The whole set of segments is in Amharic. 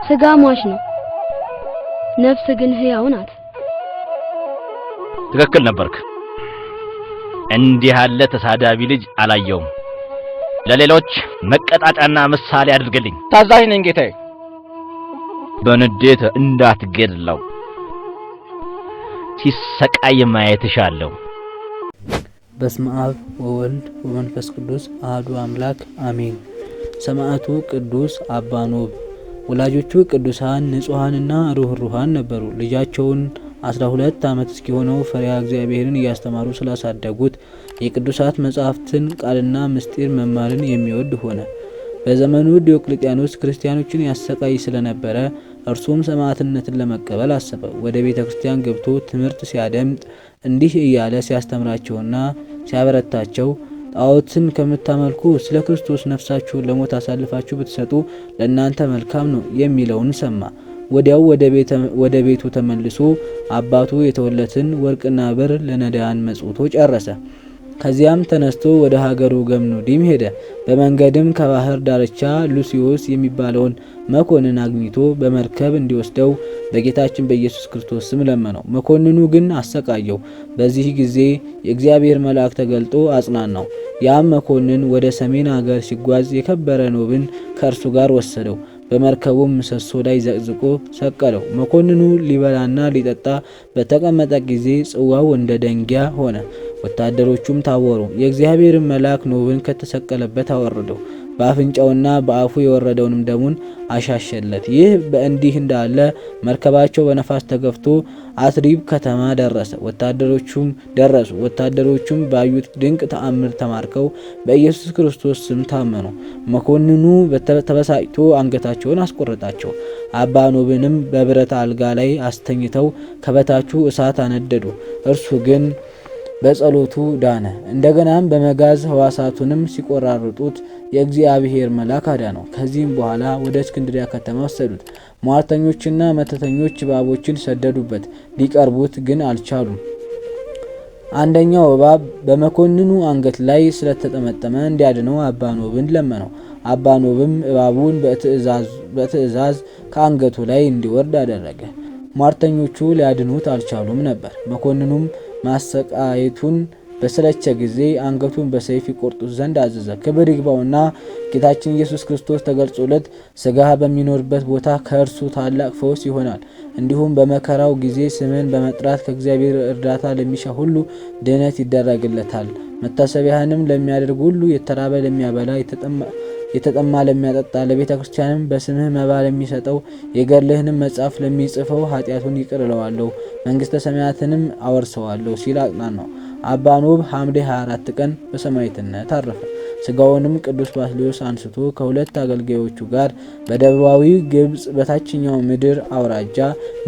ስጋ ሟች ነው፣ ነፍስ ግን ሕያው ናት። ትክክል ነበርክ። እንዲህ ያለ ተሳዳቢ ልጅ አላየውም። ለሌሎች መቀጣጫና ምሳሌ አድርግልኝ። ታዛዥ ነኝ ጌታዬ። በንዴት እንዳትገድለው፣ ሲሰቃይ ማየትሻለሁ። በስመ አብ ወወልድ ወመንፈስ ቅዱስ አሐዱ አምላክ አሜን። ሰማዕቱ ቅዱስ አባ ኖብ። ወላጆቹ ቅዱሳን ንጹሃንና ሩህሩሃን ነበሩ። ልጃቸውን 12 ዓመት እስኪሆነው ፈሪሃ እግዚአብሔርን እያስተማሩ ስላሳደጉት የቅዱሳት መጻሕፍትን ቃልና ምስጢር መማርን የሚወድ ሆነ። በዘመኑ ዲዮቅልጥያኖስ ክርስቲያኖችን ያሰቃይ ስለነበረ እርሱም ሰማዕትነትን ለመቀበል አሰበ። ወደ ቤተ ክርስቲያን ገብቶ ትምህርት ሲያደምጥ እንዲህ እያለ ሲያስተምራቸውና ሲያበረታቸው ጣዖትን ከምታመልኩ ስለ ክርስቶስ ነፍሳችሁን ለሞት አሳልፋችሁ ብትሰጡ ለእናንተ መልካም ነው የሚለውን ሰማ። ወዲያው ወደ ቤቱ ተመልሶ አባቱ የተወለትን ወርቅና ብር ለነዳያን መጽውቶ ጨረሰ። ከዚያም ተነስቶ ወደ ሀገሩ ገምኑዲም ሄደ። በመንገድም ከባህር ዳርቻ ሉሲዮስ የሚባለውን መኮንን አግኝቶ በመርከብ እንዲወስደው በጌታችን በኢየሱስ ክርስቶስ ስም ለመነው። መኮንኑ ግን አሰቃየው። በዚህ ጊዜ የእግዚአብሔር መልአክ ተገልጦ አጽናናው። ያም መኮንን ወደ ሰሜን ሀገር ሲጓዝ የከበረ ኖብን ከእርሱ ጋር ወሰደው። በመርከቡም ምሰሶ ላይ ዘቅዝቆ ሰቀለው። መኮንኑ ሊበላና ሊጠጣ በተቀመጠ ጊዜ ጽዋው እንደ ደንጊያ ሆነ። ወታደሮቹም ታወሩ። የእግዚአብሔር መልአክ ኖብን ከተሰቀለበት አወረደው። በአፍንጫውና በአፉ የወረደውንም ደሙን አሻሸለት። ይህ በእንዲህ እንዳለ መርከባቸው በነፋስ ተገፍቶ አትሪብ ከተማ ደረሱ። ወታደሮቹም ባዩት ድንቅ ተአምር ተማርከው በኢየሱስ ክርስቶስ ስም ታመኑ። መኮንኑ ተበሳጭቶ አንገታቸውን አስቆረጣቸው። አባ ኖብንም በብረት አልጋ ላይ አስተኝተው ከበታቹ እሳት አነደዱ። እርሱ ግን በጸሎቱ ዳነ። እንደገናም በመጋዝ ሕዋሳቱንም ሲቆራርጡት የእግዚአብሔር መልአክ አዳነው። ከዚህም በኋላ ወደ እስክንድሪያ ከተማ ወሰዱት። ሟርተኞችና መተተኞች እባቦችን ሰደዱበት፣ ሊቀርቡት ግን አልቻሉም። አንደኛው እባብ በመኮንኑ አንገት ላይ ስለተጠመጠመ እንዲያድነው አባ ኖብን ለመነው። አባ ኖብም እባቡን በትእዛዝ ከአንገቱ ላይ እንዲወርድ አደረገ። ሟርተኞቹ ሊያድኑት አልቻሉም ነበር። መኮንኑም ማሰቃየቱን በሰለቸ ጊዜ አንገቱን በሰይፍ ይቆርጡት ዘንድ አዘዘ። ክብር ይግባውና ጌታችን ኢየሱስ ክርስቶስ ተገልጾለት ሥጋ በሚኖርበት ቦታ ከእርሱ ታላቅ ፈውስ ይሆናል። እንዲሁም በመከራው ጊዜ ስምን በመጥራት ከእግዚአብሔር እርዳታ ለሚሻ ሁሉ ድኅነት ይደረግለታል። መታሰቢያህንም ለሚያደርግ ሁሉ የተራበ ለሚያበላ፣ የተጠማ ለሚያጠጣ፣ ለቤተ ክርስቲያንም በስምህ መባ ለሚሰጠው፣ የገድልህንም መጽሐፍ ለሚጽፈው ኃጢአቱን ይቅር እለዋለሁ፣ መንግሥተ ሰማያትንም አወርሰዋለሁ ሲል አጽናናው። አባ ኖብ ሐምሌ 24 ቀን በሰማዕትነት አረፈ። ሥጋውንም ቅዱስ ባስልዮስ አንስቶ ከሁለት አገልጋዮቹ ጋር በደቡባዊ ግብጽ በታችኛው ምድር አውራጃ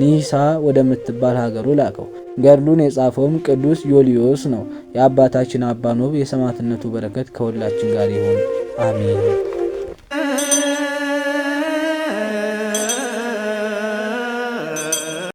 ኒሳ ወደምትባል ሀገሩ ላከው። ገድሉን የጻፈውም ቅዱስ ዮልዮስ ነው። የአባታችን አባ ኖብ የሰማዕትነቱ በረከት ከሁላችን ጋር ይሁን፣ አሜን።